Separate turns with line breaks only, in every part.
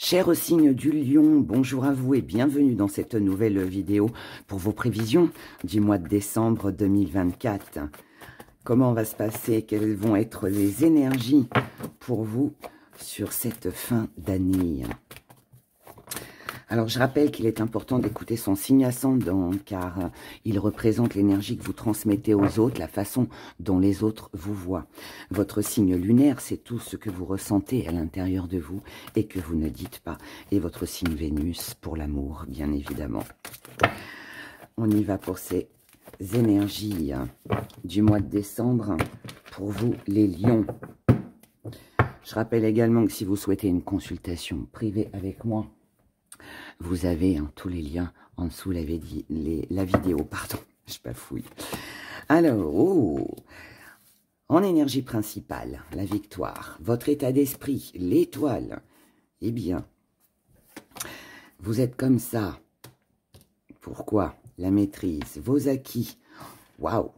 Cher signe du lion, bonjour à vous et bienvenue dans cette nouvelle vidéo pour vos prévisions du mois de décembre 2024. Comment va se passer? Quelles vont être les énergies pour vous sur cette fin d'année? Alors, je rappelle qu'il est important d'écouter son signe ascendant, car il représente l'énergie que vous transmettez aux autres, la façon dont les autres vous voient. Votre signe lunaire, c'est tout ce que vous ressentez à l'intérieur de vous et que vous ne dites pas. Et votre signe Vénus, pour l'amour, bien évidemment. On y va pour ces énergies du mois de décembre, pour vous, les lions. Je rappelle également que si vous souhaitez une consultation privée avec moi, vous avez tous les liens en dessous la vidéo. Pardon, je bafouille. Alors, en énergie principale, la victoire, votre état d'esprit, l'étoile. Eh bien, vous êtes comme ça. Pourquoi? La maîtrise, vos acquis. Waouh!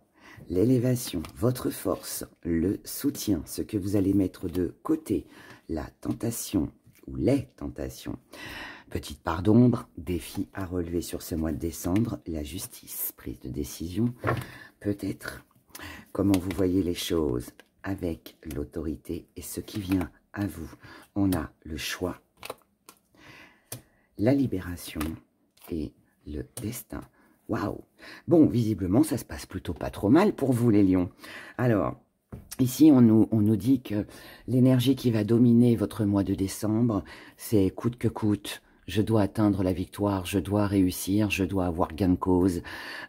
L'élévation, votre force, le soutien, ce que vous allez mettre de côté, la tentation ou les tentations. Petite part d'ombre, défi à relever sur ce mois de décembre, la justice, prise de décision, peut-être comment vous voyez les choses avec l'autorité et ce qui vient à vous. On a le choix, la libération et le destin. Waouh! Bon, visiblement, ça se passe plutôt pas trop mal pour vous les lions. Alors, ici, on nous dit que l'énergie qui va dominer votre mois de décembre, c'est coûte que coûte. Je dois atteindre la victoire, je dois réussir, je dois avoir gain de cause,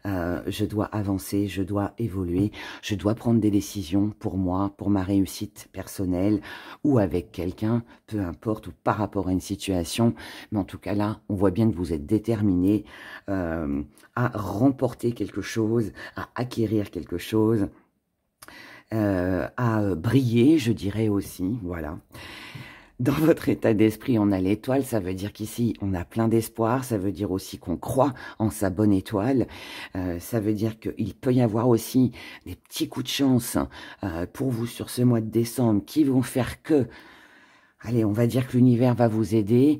je dois avancer, je dois évoluer, je dois prendre des décisions pour moi, pour ma réussite personnelle ou avec quelqu'un, peu importe, ou par rapport à une situation. Mais en tout cas là, on voit bien que vous êtes déterminé à remporter quelque chose, à acquérir quelque chose, à briller, je dirais aussi, voilà. Dans votre état d'esprit, on a l'étoile, ça veut dire qu'ici, on a plein d'espoir, ça veut dire aussi qu'on croit en sa bonne étoile, ça veut dire qu'il peut y avoir aussi des petits coups de chance pour vous sur ce mois de décembre qui vont faire que, allez, on va dire que l'univers va vous aider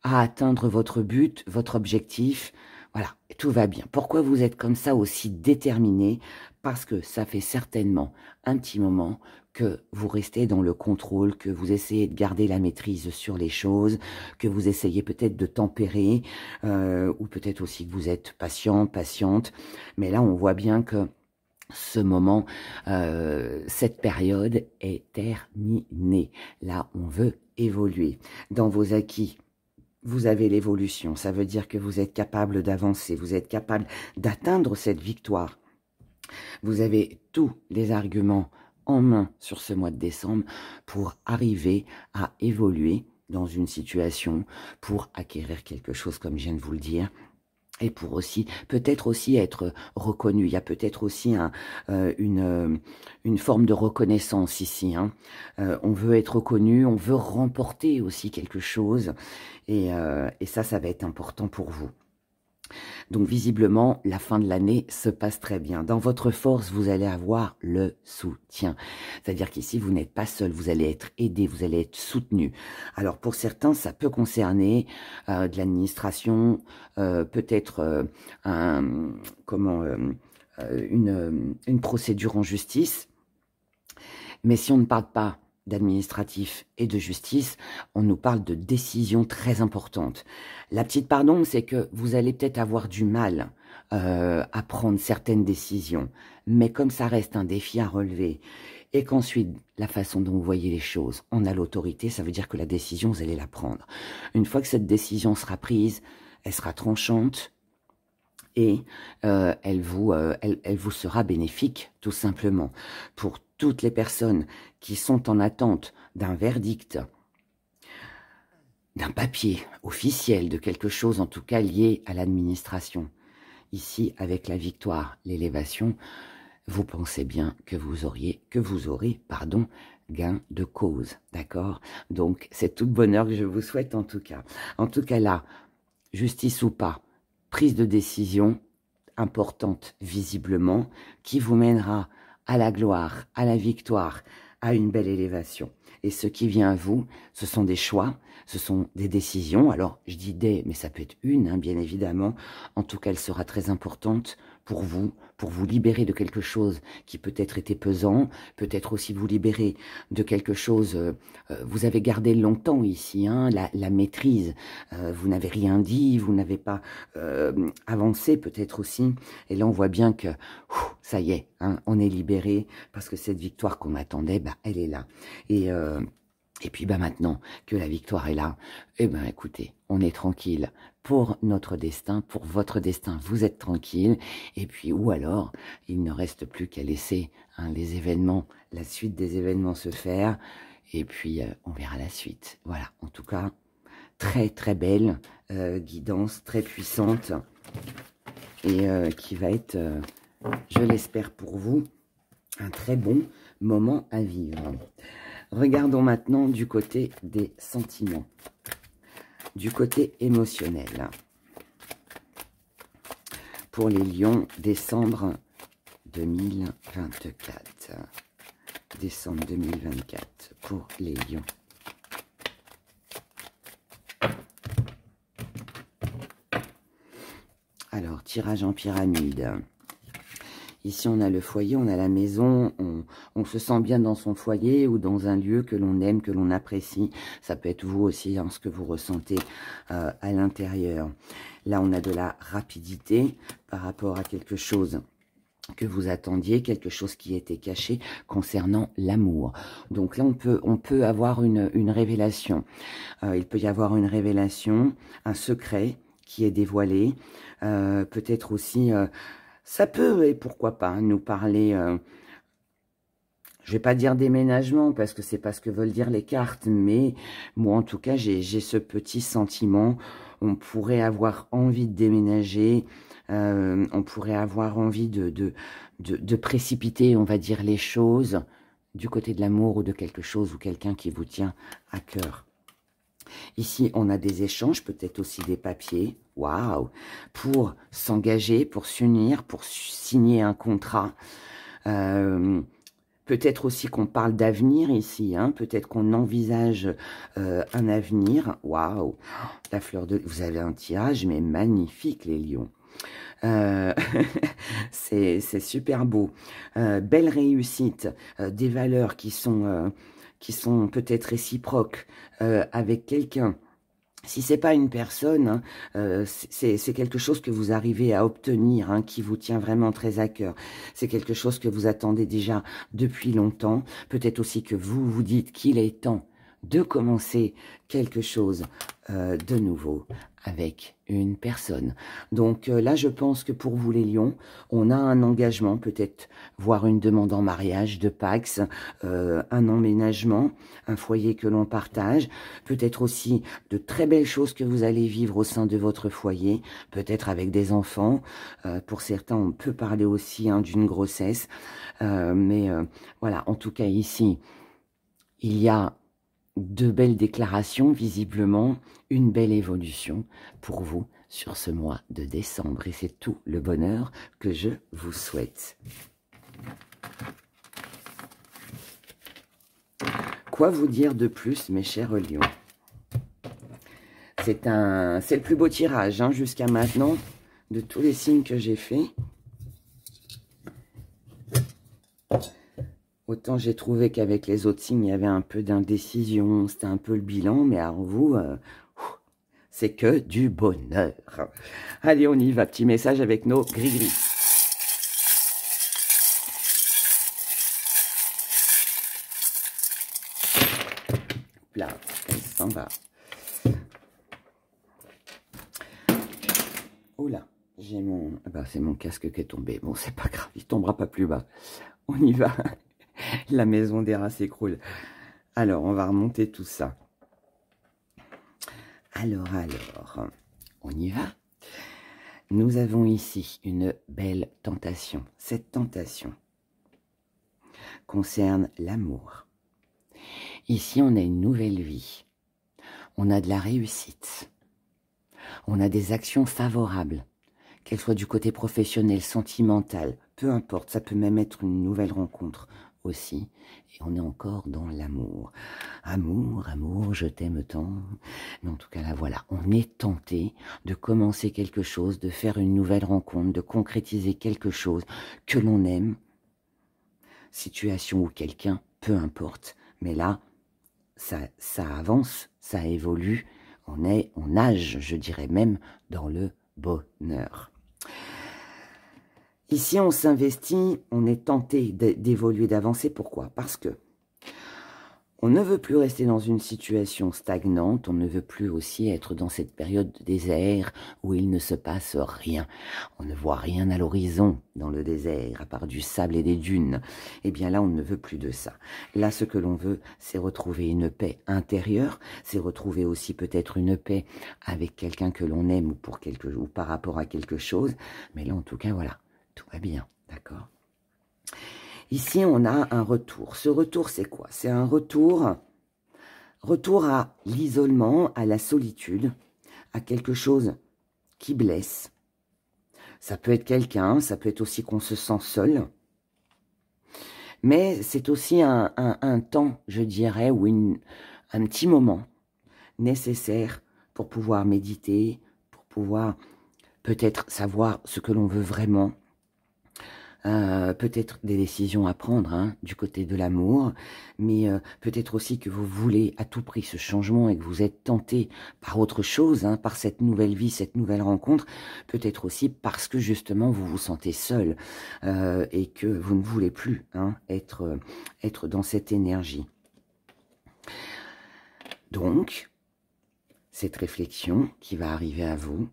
à atteindre votre but, votre objectif. Voilà, tout va bien. Pourquoi vous êtes comme ça aussi déterminé? Parce que ça fait certainement un petit moment que vous restez dans le contrôle, que vous essayez de garder la maîtrise sur les choses, que vous essayez peut-être de tempérer, ou peut-être aussi que vous êtes patient, patiente. Mais là, on voit bien que ce moment, cette période est terminée. Là, on veut évoluer. Dans vos acquis, vous avez l'évolution. Ça veut dire que vous êtes capable d'avancer, vous êtes capable d'atteindre cette victoire. Vous avez tous les arguments en main sur ce mois de décembre pour arriver à évoluer dans une situation, pour acquérir quelque chose, comme je viens de vous le dire, et pour aussi, peut-être aussi être reconnu. Il y a peut-être aussi une forme de reconnaissance ici. On veut être reconnu, on veut remporter aussi quelque chose, et ça va être important pour vous. Donc visiblement, la fin de l'année se passe très bien. Dans votre force, vous allez avoir le soutien. C'est-à-dire qu'ici, vous n'êtes pas seul, vous allez être aidé, vous allez être soutenu. Alors pour certains, ça peut concerner de l'administration, peut-être une procédure en justice. Mais si on ne parle pas d'administratif et de justice, on nous parle de décisions très importantes. La petite pardon, c'est que vous allez peut-être avoir du mal à prendre certaines décisions, mais comme ça reste un défi à relever, et qu'ensuite, la façon dont vous voyez les choses, on a l'autorité, ça veut dire que la décision, vous allez la prendre. Une fois que cette décision sera prise, elle sera tranchante, et elle vous sera bénéfique, tout simplement. Pour toutes les personnes qui sont en attente d'un verdict, d'un papier officiel, de quelque chose en tout cas lié à l'administration. Ici, avec la victoire, l'élévation, vous pensez bien que vous aurez, gain de cause, d'accord? Donc, c'est tout le bonheur que je vous souhaite en tout cas. En tout cas là, justice ou pas, prise de décision importante visiblement, qui vous mènera à la gloire, à la victoire, à une belle élévation. Et ce qui vient à vous, ce sont des choix, ce sont des décisions. Alors, je dis des, mais ça peut être une, hein, bien évidemment. En tout cas, elle sera très importante pour vous libérer de quelque chose qui peut-être était pesant, peut-être aussi vous libérer de quelque chose, vous avez gardé longtemps ici, hein, la maîtrise, vous n'avez rien dit, vous n'avez pas avancé peut-être aussi, et là on voit bien que ça y est, hein, on est libéré, parce que cette victoire qu'on attendait, bah, elle est là, et puis bah, maintenant que la victoire est là, eh ben écoutez, on est tranquille pour notre destin, pour votre destin, vous êtes tranquille, et puis ou alors, il ne reste plus qu'à laisser hein, les événements, la suite des événements se faire, et puis on verra la suite. Voilà, en tout cas, très très belle guidance, très puissante, et qui va être, je l'espère pour vous, un très bon moment à vivre. Regardons maintenant du côté des sentiments, du côté émotionnel. Pour les lions, décembre 2024. Décembre 2024 pour les lions. Alors, tirage en pyramide. Ici, on a le foyer, on a la maison, on se sent bien dans son foyer ou dans un lieu que l'on aime, que l'on apprécie. Ça peut être vous aussi, hein, ce que vous ressentez à l'intérieur. Là, on a de la rapidité par rapport à quelque chose que vous attendiez, quelque chose qui était caché concernant l'amour. Donc là, on peut avoir une révélation. Il peut y avoir une révélation, un secret qui est dévoilé. Peut-être aussi... ça peut, et pourquoi pas, nous parler, je vais pas dire déménagement, parce que c'est pas ce que veulent dire les cartes, mais moi, en tout cas, j'ai ce petit sentiment, on pourrait avoir envie de déménager, on pourrait avoir envie de précipiter, on va dire, les choses, du côté de l'amour ou de quelque chose, ou quelqu'un qui vous tient à cœur. Ici, on a des échanges, peut-être aussi des papiers, waouh, pour s'engager, pour s'unir, pour signer un contrat. Peut-être aussi qu'on parle d'avenir ici, hein, peut-être qu'on envisage un avenir. Waouh, la fleur de... Vous avez un tirage, mais magnifique, les lions. C'est super beau. Belle réussite, des valeurs qui sont peut-être réciproques avec quelqu'un. Si c'est pas une personne, hein, c'est quelque chose que vous arrivez à obtenir, hein, qui vous tient vraiment très à cœur. C'est quelque chose que vous attendez déjà depuis longtemps. Peut-être aussi que vous vous dites qu'il est temps de commencer quelque chose de nouveau avec une personne. Donc là, je pense que pour vous les lions, on a un engagement, peut-être voire une demande en mariage de Pax, un emménagement, un foyer que l'on partage, peut-être aussi de très belles choses que vous allez vivre au sein de votre foyer, peut-être avec des enfants. Pour certains, on peut parler aussi hein, d'une grossesse. Mais voilà, en tout cas ici, il y a de belles déclarations, visiblement, une belle évolution pour vous sur ce mois de décembre. Et c'est tout le bonheur que je vous souhaite. Quoi vous dire de plus, mes chers lions? C'est le plus beau tirage hein, jusqu'à maintenant, de tous les signes que j'ai faits. Autant j'ai trouvé qu'avec les autres signes, il y avait un peu d'indécision, c'était un peu le bilan, mais alors vous, c'est que du bonheur. Allez, on y va, petit message avec nos gris-gris. Là, elle s'en va. Oh là, j'ai mon... Bah, c'est mon casque qui est tombé. Bon, c'est pas grave, il tombera pas plus bas. On y va. La maison des rats s'écroule. Alors, on va remonter tout ça. Alors, on y va. Nous avons ici une belle tentation. Cette tentation concerne l'amour. Ici, on a une nouvelle vie. On a de la réussite. On a des actions favorables, qu'elles soient du côté professionnel, sentimental, peu importe, ça peut même être une nouvelle rencontre aussi. Et on est encore dans l'amour. Amour, amour, je t'aime tant. Mais en tout cas, là, voilà, on est tenté de commencer quelque chose, de faire une nouvelle rencontre, de concrétiser quelque chose que l'on aime. Situation ou quelqu'un, peu importe. Mais là, ça avance, ça évolue. On nage, je dirais même, dans le bonheur. Ici, on s'investit, on est tenté d'évoluer, d'avancer. Pourquoi? Parce que on ne veut plus rester dans une situation stagnante, on ne veut plus aussi être dans cette période de désert où il ne se passe rien. On ne voit rien à l'horizon dans le désert, à part du sable et des dunes. Eh bien là, on ne veut plus de ça. Là, ce que l'on veut, c'est retrouver une paix intérieure, c'est retrouver aussi peut-être une paix avec quelqu'un que l'on aime ou par rapport à quelque chose. Mais là, en tout cas, voilà, tout va bien, d'accord ? Ici, on a un retour. Ce retour, c'est quoi? C'est un retour à l'isolement, à la solitude, à quelque chose qui blesse. Ça peut être quelqu'un, ça peut être aussi qu'on se sent seul. Mais c'est aussi un temps, je dirais, ou un petit moment nécessaire pour pouvoir méditer, pour pouvoir peut-être savoir ce que l'on veut vraiment. Peut-être des décisions à prendre hein, du côté de l'amour, mais peut-être aussi que vous voulez à tout prix ce changement et que vous êtes tenté par autre chose, hein, par cette nouvelle vie, cette nouvelle rencontre, peut-être aussi parce que justement vous vous sentez seul et que vous ne voulez plus hein, être dans cette énergie. Donc, cette réflexion qui va arriver à vous,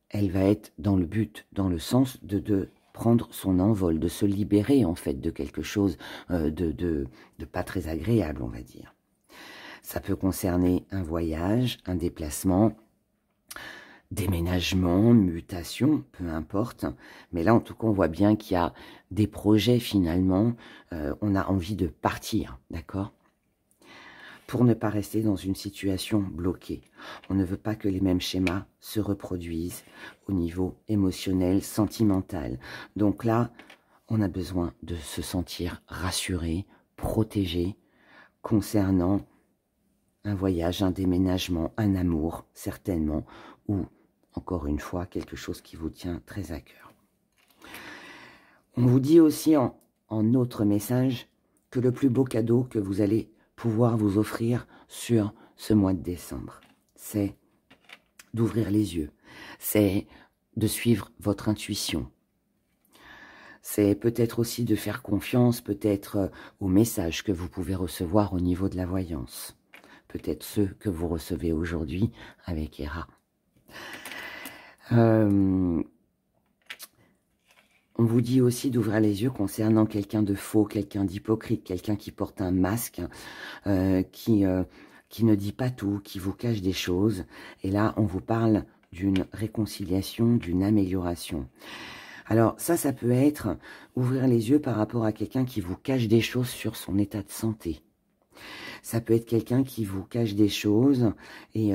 elle va être dans le but, dans le sens de prendre son envol, de se libérer en fait de quelque chose de pas très agréable, on va dire. Ça peut concerner un voyage, un déplacement, déménagement, mutation, peu importe. Mais là, en tout cas, on voit bien qu'il y a des projets finalement, on a envie de partir, d'accord ? Pour ne pas rester dans une situation bloquée. On ne veut pas que les mêmes schémas se reproduisent au niveau émotionnel, sentimental. Donc là, on a besoin de se sentir rassuré, protégé, concernant un voyage, un déménagement, un amour, certainement, ou, encore une fois, quelque chose qui vous tient très à cœur. On vous dit aussi en autre message que le plus beau cadeau que vous allez pouvoir vous offrir sur ce mois de décembre, c'est d'ouvrir les yeux, c'est de suivre votre intuition, c'est peut-être aussi de faire confiance peut-être aux messages que vous pouvez recevoir au niveau de la voyance, peut-être ceux que vous recevez aujourd'hui avec Héra. On vous dit aussi d'ouvrir les yeux concernant quelqu'un de faux, quelqu'un d'hypocrite, quelqu'un qui porte un masque, qui ne dit pas tout, qui vous cache des choses. Et là, on vous parle d'une réconciliation, d'une amélioration. Alors ça peut être ouvrir les yeux par rapport à quelqu'un qui vous cache des choses sur son état de santé. Ça peut être quelqu'un qui vous cache des choses et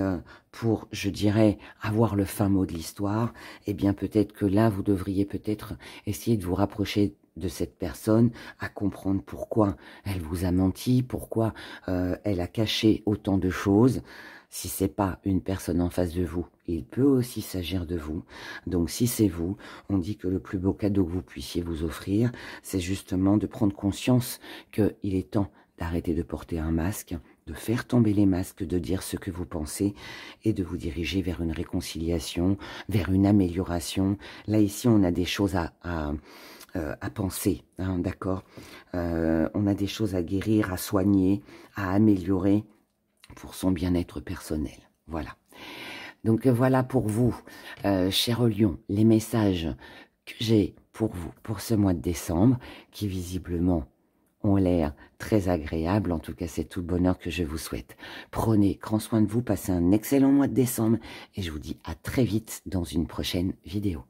pour, je dirais, avoir le fin mot de l'histoire, eh bien peut-être que là, vous devriez peut-être essayer de vous rapprocher de cette personne, à comprendre pourquoi elle vous a menti, pourquoi elle a caché autant de choses. Si c'est pas une personne en face de vous, il peut aussi s'agir de vous. Donc si c'est vous, on dit que le plus beau cadeau que vous puissiez vous offrir, c'est justement de prendre conscience qu'il est temps d'arrêter de porter un masque, de faire tomber les masques, de dire ce que vous pensez et de vous diriger vers une réconciliation, vers une amélioration. Là, ici, on a des choses à penser, hein, d'accord ? On a des choses à guérir, à soigner, à améliorer pour son bien-être personnel. Voilà. Donc, voilà pour vous, chers lions, les messages que j'ai pour vous pour ce mois de décembre, qui visiblement ont l'air très agréables. En tout cas, c'est tout le bonheur que je vous souhaite. Prenez grand soin de vous, passez un excellent mois de décembre et je vous dis à très vite dans une prochaine vidéo.